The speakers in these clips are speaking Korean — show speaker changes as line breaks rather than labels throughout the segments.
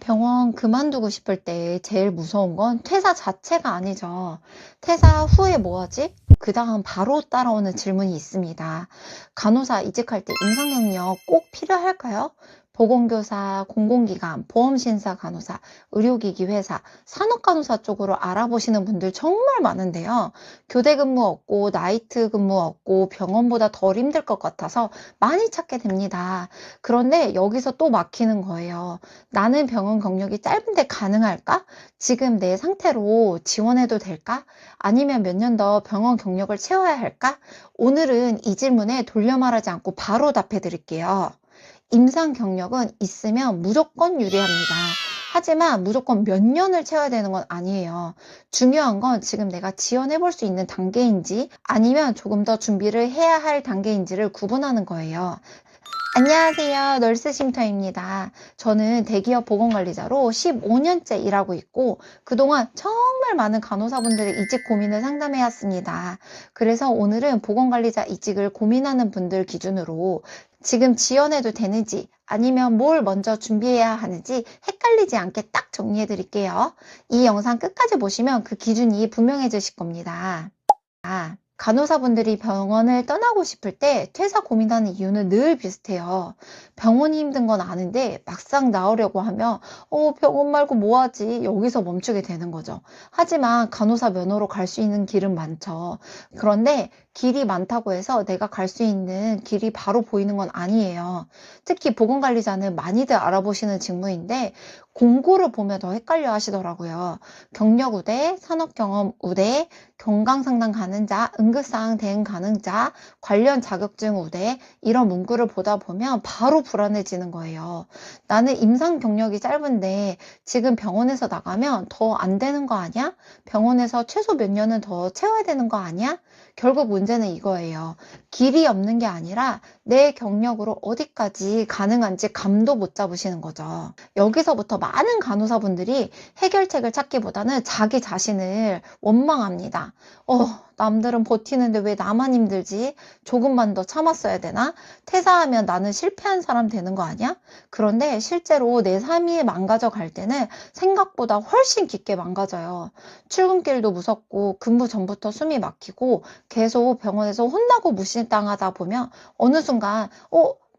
병원 그만두고 싶을 때 제일 무서운 건 퇴사 자체가 아니죠. 퇴사 후에 뭐 하지? 그 다음 바로 따라오는 질문이 있습니다. 간호사 이직할 때 임상 경력 꼭 필요할까요? 보건교사, 공공기관, 보험심사 간호사, 의료기기 회사, 산업간호사 쪽으로 알아보시는 분들 정말 많은데요. 교대 근무 없고 나이트 근무 없고 병원보다 덜 힘들 것 같아서 많이 찾게 됩니다. 그런데 여기서 또 막히는 거예요. 나는 병원 경력이 짧은데 가능할까? 지금 내 상태로 지원해도 될까? 아니면 몇 년 더 병원 경력을 채워야 할까? 오늘은 이 질문에 돌려 말하지 않고 바로 답해 드릴게요. 임상 경력은 있으면 무조건 유리합니다. 하지만 무조건 몇 년을 채워야 되는 건 아니에요. 중요한 건 지금 내가 지원해 볼 수 있는 단계인지 아니면 조금 더 준비를 해야 할 단계인지를 구분하는 거예요. 안녕하세요. 널스쉼터입니다. 저는 대기업 보건관리자로 15년째 일하고 있고 그동안 정말 많은 간호사분들의 이직 고민을 상담해 왔습니다. 그래서 오늘은 보건관리자 이직을 고민하는 분들 기준으로 지금 지원해도 되는지 아니면 뭘 먼저 준비해야 하는지 헷갈리지 않게 딱 정리해 드릴게요. 이 영상 끝까지 보시면 그 기준이 분명해지실 겁니다. 간호사분들이 병원을 떠나고 싶을 때 퇴사 고민하는 이유는 늘 비슷해요. 병원이 힘든 건 아는데 막상 나오려고 하면 병원 말고 뭐 하지? 여기서 멈추게 되는 거죠. 하지만 간호사 면허로 갈 수 있는 길은 많죠. 그런데 길이 많다고 해서 내가 갈 수 있는 길이 바로 보이는 건 아니에요. 특히 보건관리자는 많이들 알아보시는 직무인데 공고를 보면 더 헷갈려 하시더라고요. 경력 우대, 산업경험 우대, 건강상담 가능자, 응급사항 대응 가능자, 관련 자격증 우대 이런 문구를 보다 보면 바로 불안해지는 거예요. 나는 임상 경력이 짧은데 지금 병원에서 나가면 더 안 되는 거 아니야? 병원에서 최소 몇 년은 더 채워야 되는 거 아니야? 결국 문제는 이거예요. 길이 없는 게 아니라 내 경력으로 어디까지 가능한지 감도 못 잡으시는 거죠. 여기서부터 많은 간호사분들이 해결책을 찾기보다는 자기 자신을 원망합니다. 남들은 버티는데 왜 나만 힘들지? 조금만 더 참았어야 되나? 퇴사하면 나는 실패한 사람 되는 거 아니야? 그런데 실제로 내 삶이 망가져 갈 때는 생각보다 훨씬 깊게 망가져요. 출근길도 무섭고 근무 전부터 숨이 막히고 계속 병원에서 혼나고 무시당하다 보면 어느 순간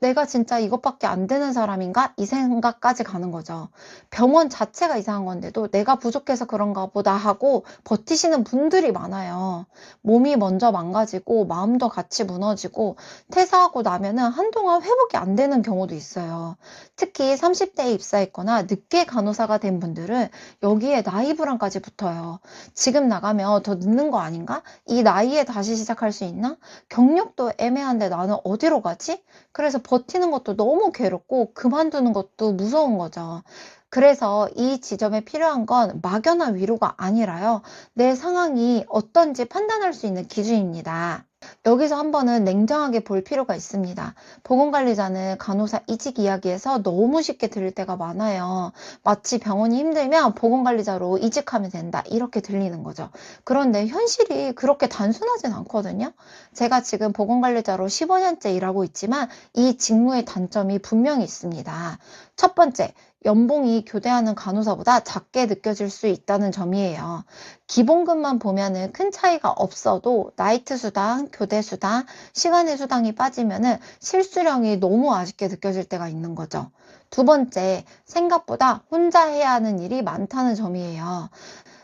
내가 진짜 이것밖에 안 되는 사람인가? 이 생각까지 가는 거죠. 병원 자체가 이상한 건데도 내가 부족해서 그런가 보다 하고 버티시는 분들이 많아요. 몸이 먼저 망가지고 마음도 같이 무너지고 퇴사하고 나면은 한동안 회복이 안 되는 경우도 있어요. 특히 30대에 입사했거나 늦게 간호사가 된 분들은 여기에 나이 불안까지 붙어요. 지금 나가면 더 늦는 거 아닌가? 이 나이에 다시 시작할 수 있나? 경력도 애매한데 나는 어디로 가지? 그래서 버티는 것도 너무 괴롭고 그만두는 것도 무서운 거죠. 그래서 이 지점에 필요한 건 막연한 위로가 아니라요. 내 상황이 어떤지 판단할 수 있는 기준입니다. 여기서 한 번은 냉정하게 볼 필요가 있습니다. 보건관리자는 간호사 이직 이야기에서 너무 쉽게 들릴 때가 많아요. 마치 병원이 힘들면 보건관리자로 이직하면 된다 이렇게 들리는 거죠. 그런데 현실이 그렇게 단순하진 않거든요. 제가 지금 보건관리자로 15년째 일하고 있지만 이 직무의 단점이 분명히 있습니다. 첫 번째, 연봉이 교대하는 간호사보다 작게 느껴질 수 있다는 점이에요. 기본급만 보면은 큰 차이가 없어도 나이트 수당, 교대 수당, 시간의 수당이 빠지면은 실수령이 너무 아쉽게 느껴질 때가 있는 거죠. 두 번째, 생각보다 혼자 해야 하는 일이 많다는 점이에요.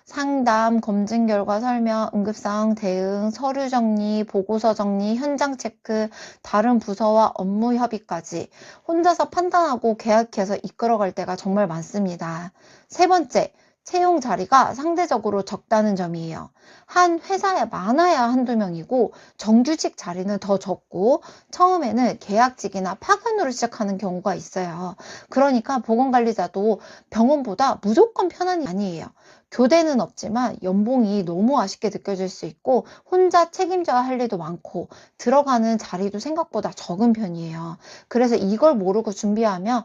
상담, 검진 결과 설명, 응급상황 대응, 서류 정리, 보고서 정리, 현장 체크, 다른 부서와 업무 협의까지 혼자서 판단하고 계약해서 이끌어갈 때가 정말 많습니다. 세 번째, 채용 자리가 상대적으로 적다는 점이에요. 한 회사에 많아야 한두 명이고 정규직 자리는 더 적고 처음에는 계약직이나 파견으로 시작하는 경우가 있어요. 그러니까 보건관리자도 병원보다 무조건 편한 게 아니에요. 교대는 없지만 연봉이 너무 아쉽게 느껴질 수 있고 혼자 책임져야 할 일도 많고 들어가는 자리도 생각보다 적은 편이에요. 그래서 이걸 모르고 준비하면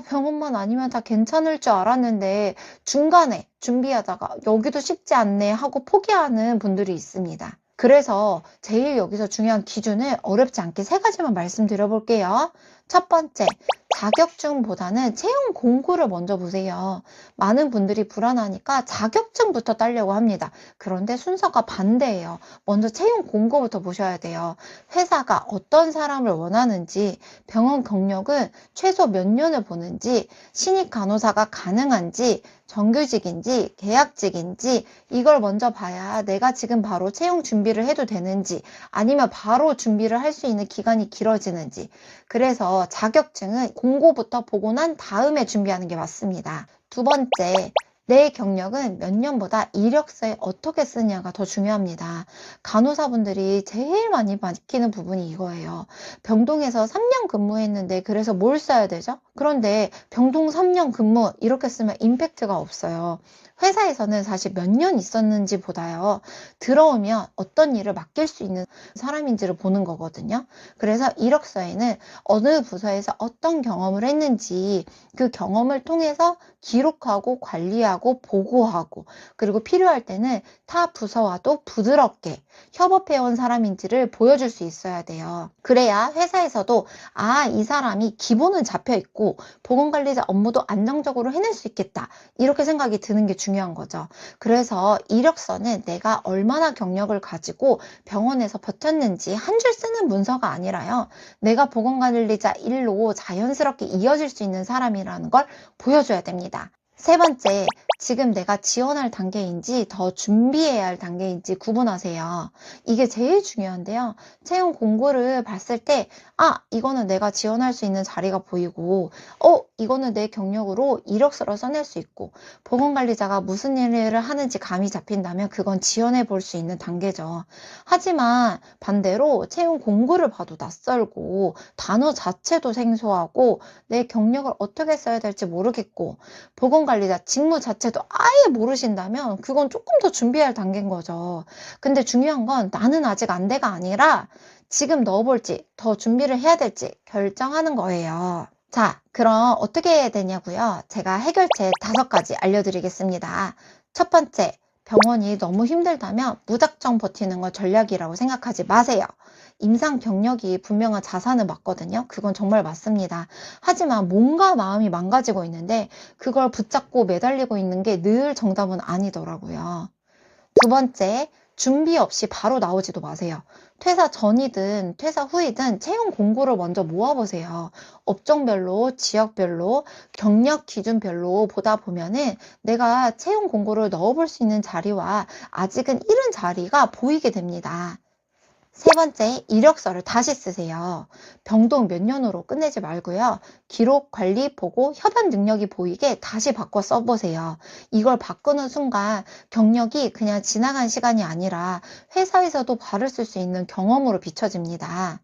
병원만 아니면 다 괜찮을 줄 알았는데 중간에 준비하다가 여기도 쉽지 않네 하고 포기하는 분들이 있습니다. 그래서 제일 여기서 중요한 기준을 어렵지 않게 세 가지만 말씀드려 볼게요. 첫 번째, 자격증보다는 채용 공고를 먼저 보세요. 많은 분들이 불안하니까 자격증부터 따려고 합니다. 그런데 순서가 반대예요. 먼저 채용 공고부터 보셔야 돼요. 회사가 어떤 사람을 원하는지, 병원 경력은 최소 몇 년을 보는지, 신입 간호사가 가능한지, 정규직인지 계약직인지 이걸 먼저 봐야 내가 지금 바로 채용 준비를 해도 되는지 아니면 바로 준비를 할 수 있는 기간이 길어지는지. 그래서 자격증은 공고부터 보고 난 다음에 준비하는 게 맞습니다. 두 번째, 내 경력은 몇 년보다 이력서에 어떻게 쓰냐가 더 중요합니다. 간호사분들이 제일 많이 막히는 부분이 이거예요. 병동에서 3년 근무했는데 그래서 뭘 써야 되죠? 그런데 병동 3년 근무 이렇게 쓰면 임팩트가 없어요. 회사에서는 사실 몇 년 있었는지 보다요. 들어오면 어떤 일을 맡길 수 있는 사람인지를 보는 거거든요. 그래서 이력서에는 어느 부서에서 어떤 경험을 했는지 그 경험을 통해서 기록하고 관리하고 보고하고 그리고 필요할 때는 타 부서와도 부드럽게 협업해온 사람인지를 보여줄 수 있어야 돼요. 그래야 회사에서도 이 사람이 기본은 잡혀 있고 보건관리자 업무도 안정적으로 해낼 수 있겠다. 이렇게 생각이 드는 게 중요한 거죠. 그래서 이력서는 내가 얼마나 경력을 가지고 병원에서 버텼는지 한 줄 쓰는 문서가 아니라요. 내가 보건관리자 일로 자연스럽게 이어질 수 있는 사람이라는 걸 보여줘야 됩니다. 세 번째, 지금 내가 지원할 단계인지 더 준비해야 할 단계인지 구분하세요. 이게 제일 중요한데요. 채용 공고를 봤을 때, 이거는 내가 지원할 수 있는 자리가 보이고, 이거는 내 경력으로 이력서로 써낼 수 있고, 보건관리자가 무슨 일을 하는지 감이 잡힌다면 그건 지원해 볼 수 있는 단계죠. 하지만 반대로 채용 공고를 봐도 낯설고, 단어 자체도 생소하고, 내 경력을 어떻게 써야 될지 모르겠고, 보건관리자 직무 자체도 아예 모르신다면 그건 조금 더 준비할 단계인 거죠. 근데 중요한 건 나는 아직 안 돼가 아니라 지금 넣어볼지 더 준비를 해야 될지 결정하는 거예요. 자, 그럼 어떻게 해야 되냐고요? 제가 해결책 5가지 알려드리겠습니다. 첫 번째, 병원이 너무 힘들다면 무작정 버티는 건 전략이라고 생각하지 마세요. 임상 경력이 분명한 자산은 맞거든요. 그건 정말 맞습니다. 하지만 몸과 마음이 망가지고 있는데 그걸 붙잡고 매달리고 있는 게 늘 정답은 아니더라고요. 두 번째, 준비 없이 바로 나오지도 마세요. 퇴사 전이든 퇴사 후이든 채용 공고를 먼저 모아보세요. 업종별로, 지역별로, 경력 기준별로 보다 보면은 내가 채용 공고를 넣어볼 수 있는 자리와 아직은 이른 자리가 보이게 됩니다. 세 번째, 이력서를 다시 쓰세요. 병동 몇 년으로 끝내지 말고요. 기록, 관리, 보고, 협업 능력이 보이게 다시 바꿔 써보세요. 이걸 바꾸는 순간 경력이 그냥 지나간 시간이 아니라 회사에서도 바를 쓸 수 있는 경험으로 비춰집니다.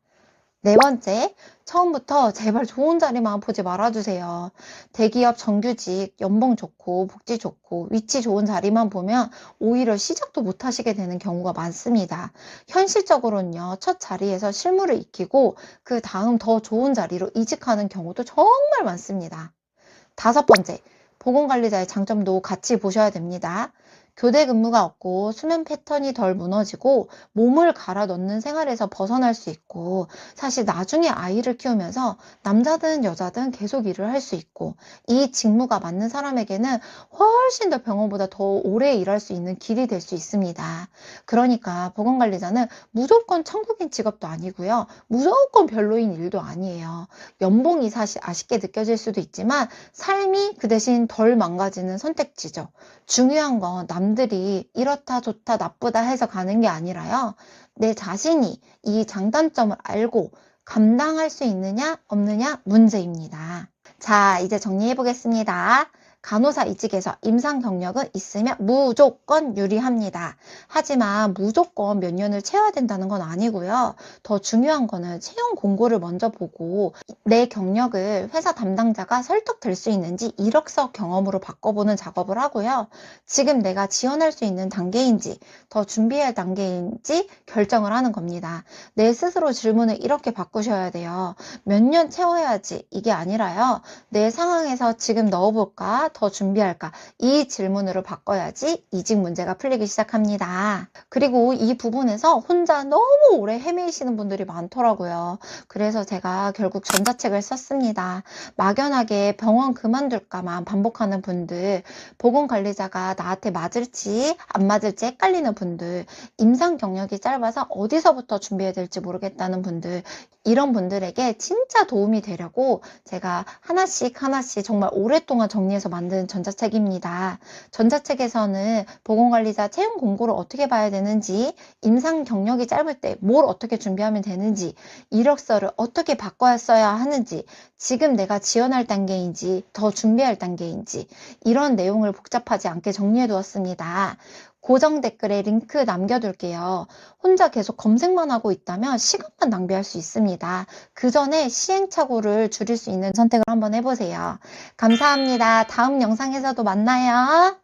네 번째, 처음부터 제발 좋은 자리만 보지 말아주세요. 대기업 정규직, 연봉 좋고, 복지 좋고, 위치 좋은 자리만 보면 오히려 시작도 못 하시게 되는 경우가 많습니다. 현실적으로는요, 첫 자리에서 실무를 익히고, 그 다음 더 좋은 자리로 이직하는 경우도 정말 많습니다. 다섯 번째, 보건관리자의 장점도 같이 보셔야 됩니다. 교대 근무가 없고 수면 패턴이 덜 무너지고 몸을 갈아 넣는 생활에서 벗어날 수 있고 사실 나중에 아이를 키우면서 남자든 여자든 계속 일을 할 수 있고 이 직무가 맞는 사람에게는 훨씬 더 병원보다 더 오래 일할 수 있는 길이 될 수 있습니다. 그러니까 보건관리자는 무조건 천국인 직업도 아니고요. 무조건 별로인 일도 아니에요. 연봉이 사실 아쉽게 느껴질 수도 있지만 삶이 그 대신 덜 망가지는 선택지죠. 중요한 건 남들이 이렇다 좋다 나쁘다 해서 가는 게 아니라요. 내 자신이 이 장단점을 알고 감당할 수 있느냐 없느냐 문제입니다. 자, 이제 정리해 보겠습니다. 간호사 이직에서 임상 경력은 있으면 무조건 유리합니다. 하지만 무조건 몇 년을 채워야 된다는 건 아니고요. 더 중요한 거는 채용 공고를 먼저 보고 내 경력을 회사 담당자가 설득될 수 있는지 이력서 경험으로 바꿔보는 작업을 하고요. 지금 내가 지원할 수 있는 단계인지 더 준비할 단계인지 결정을 하는 겁니다. 내 스스로 질문을 이렇게 바꾸셔야 돼요. 몇 년 채워야지 이게 아니라요. 내 상황에서 지금 넣어볼까? 더 준비할까? 이 질문으로 바꿔야지 이직 문제가 풀리기 시작합니다. 그리고 이 부분에서 혼자 너무 오래 헤매이시는 분들이 많더라고요. 그래서 제가 결국 전자책을 썼습니다. 막연하게 병원 그만둘까만 반복하는 분들, 보건관리자가 나한테 맞을지 안 맞을지 헷갈리는 분들, 임상 경력이 짧아서 어디서부터 준비해야 될지 모르겠다는 분들, 이런 분들에게 진짜 도움이 되려고 제가 하나씩 하나씩 정말 오랫동안 정리해서 만든 전자책입니다. 전자책에서는 보건관리자 채용 공고를 어떻게 봐야 되는지, 임상 경력이 짧을 때 뭘 어떻게 준비하면 되는지, 이력서를 어떻게 바꿔야 써야 하는지, 지금 내가 지원할 단계인지 더 준비할 단계인지, 이런 내용을 복잡하지 않게 정리해 두었습니다. 고정 댓글에 링크 남겨둘게요. 혼자 계속 검색만 하고 있다면 시간만 낭비할 수 있습니다. 그 전에 시행착오를 줄일 수 있는 선택을 한번 해보세요. 감사합니다. 다음 영상에서도 만나요.